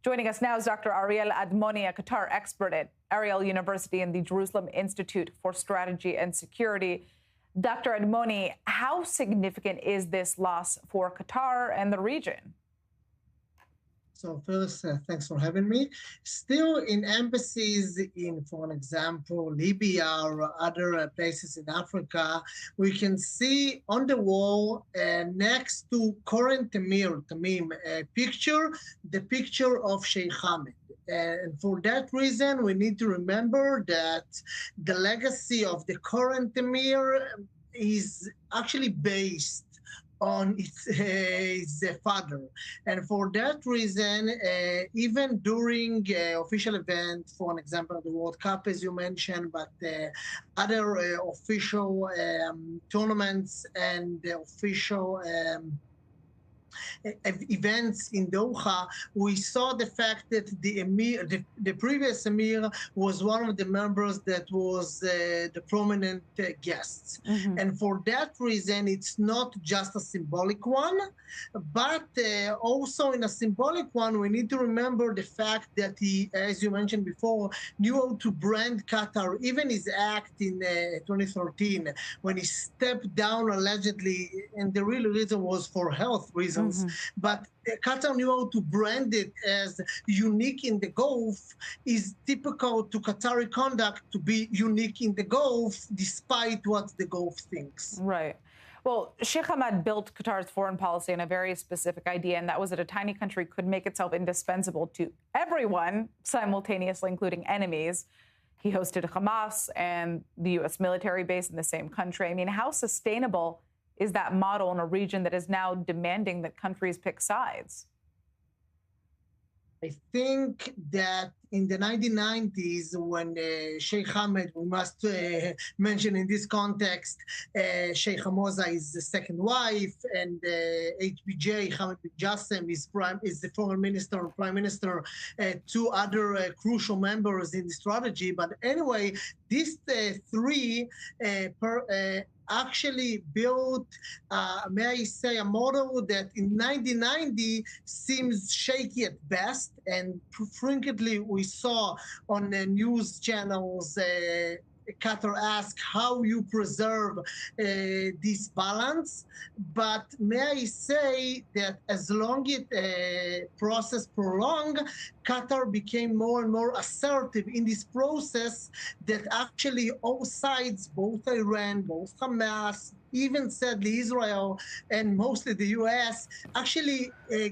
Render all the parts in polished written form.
Joining us now is Dr. Ariel Admoni, a Qatar expert at Ariel University and the Jerusalem Institute for Strategy and Security. Dr. Admoni, how significant is this loss for Qatar and the region? So first, thanks for having me. Still in embassies in, for an example, Libya or other places in Africa, we can see on the wall next to current Emir Tamim the picture of Sheikh Hamad. And for that reason, we need to remember that the legacy of the current Emir is actually based on his father. And for that reason, even during official events, for an example, the World Cup, as you mentioned, but other official tournaments and official events in Doha, we saw the fact that the previous Emir was one of the members that was the prominent guests. Mm-hmm. And for that reason, it's not just a symbolic one, but also in a symbolic one, we need to remember the fact that he, as you mentioned before, knew how to brand Qatar. Even his act in 2013, when he stepped down allegedly, and the real reason was for health reasons. Mm-hmm. But Qatar knew how to brand it as unique in the Gulf, is typical to Qatari conduct to be unique in the Gulf, despite what the Gulf thinks. Right. Well, Sheikh Hamad built Qatar's foreign policy on a very specific idea, and that was that a tiny country could make itself indispensable to everyone simultaneously, including enemies. He hosted Hamas and the U.S. military base in the same country. I mean, how sustainable is that model in a region that is now demanding that countries pick sides? I think that in the 1990s, when Sheikh Hamad, we must mention in this context, Sheikh Hamoza is the second wife, and HBJ, Hamad bin Jassim, is the foreign minister or prime minister, two other crucial members in the strategy. But anyway, these three actually built, may I say, a model that in 1990 seems shaky at best, and frequently we saw on the news channels Qatar ask how you preserve this balance. But may I say that as long as the process prolonged, Qatar became more and more assertive in this process, that actually all sides, both Iran, both Hamas, even sadly Israel, and mostly the U.S., actually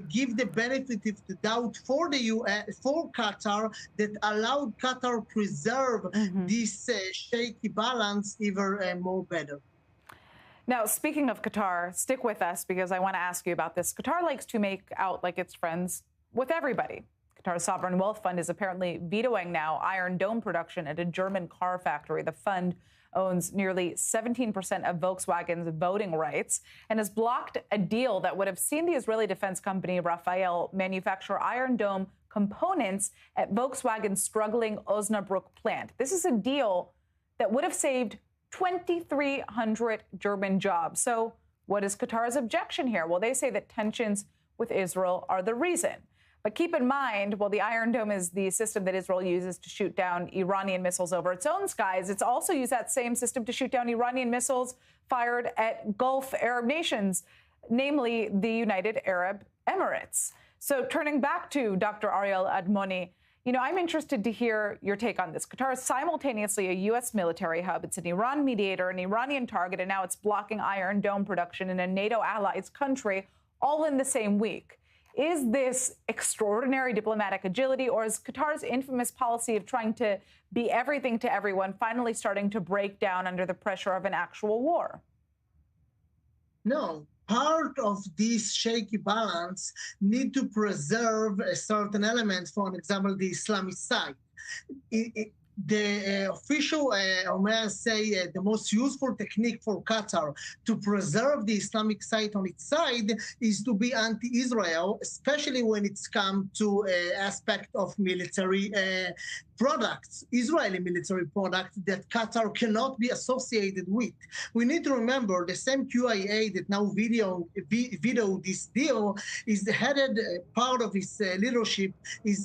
give the benefit of the doubt for the U.S., for Qatar, that allowed Qatar preserve this shaky balance even more better. Now, speaking of Qatar, stick with us because I want to ask you about this. Qatar likes to make out like it's friends with everybody. Qatar's sovereign wealth fund is apparently vetoing now Iron Dome production at a German car factory. The fund owns nearly 17% of Volkswagen's voting rights and has blocked a deal that would have seen the Israeli defense company Rafael manufacture Iron Dome components at Volkswagen's struggling Osnabrück plant. This is a deal that would have saved 2,300 German jobs. So what is Qatar's objection here? Well, they say that tensions with Israel are the reason. But keep in mind, while the Iron Dome is the system that Israel uses to shoot down Iranian missiles over its own skies, it's also used that same system to shoot down Iranian missiles fired at Gulf Arab nations, namely the United Arab Emirates. So turning back to Dr. Ariel Admoni, I'm interested to hear your take on this. Qatar is simultaneously a U.S. military hub. It's an Iran mediator, an Iranian target, and now it's blocking Iron Dome production in a NATO allies country all in the same week. Is this extraordinary diplomatic agility, or is Qatar's infamous policy of trying to be everything to everyone finally starting to break down under the pressure of an actual war? No. Part of this shaky balance need to preserve certain elements, for example, the Islamic side. The official, or may I say, the most useful technique for Qatar to preserve the Islamic side on its side is to be anti-Israel, especially when it's come to aspect of military products, Israeli military products that Qatar cannot be associated with. We need to remember the same QIA that now vetoed this deal is headed, part of his leadership is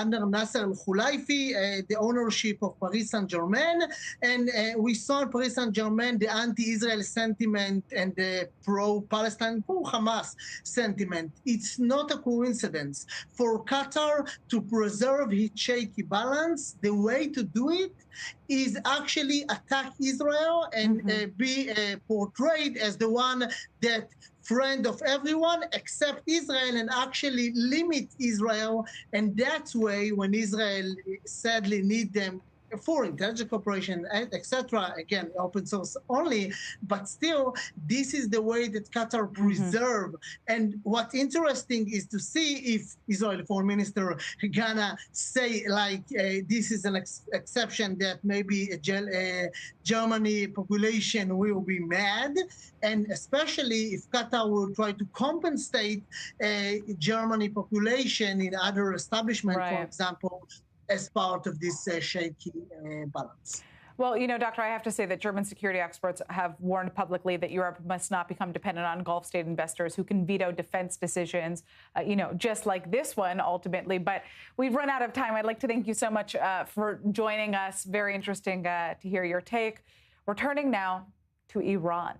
under Nasser al-Khulaifi, the ownership of Paris Saint-Germain. And we saw in Paris Saint-Germain the anti-Israel sentiment and the pro-Palestine, pro-Hamas sentiment. It's not a coincidence. For Qatar to preserve its shaky balance, the way to do it is actually attack Israel and be portrayed as the one that friend of everyone except Israel and actually limit Israel. And that's way when Israel sadly need them for intelligence cooperation, etc. Again, open source only, but still, this is the way that Qatar preserve. And what's interesting is to see if Israeli Foreign Minister gonna say like this is an exception that maybe Germany population will be mad, and especially if Qatar will try to compensate Germany population in other establishments, for example, as part of this shaky balance. Well, you know, Doctor, I have to say that German security experts have warned publicly that Europe must not become dependent on Gulf state investors who can veto defense decisions, you know, just like this one ultimately. But we've run out of time. I'd like to thank you so much for joining us. Very interesting to hear your take. We're turning now to Iran.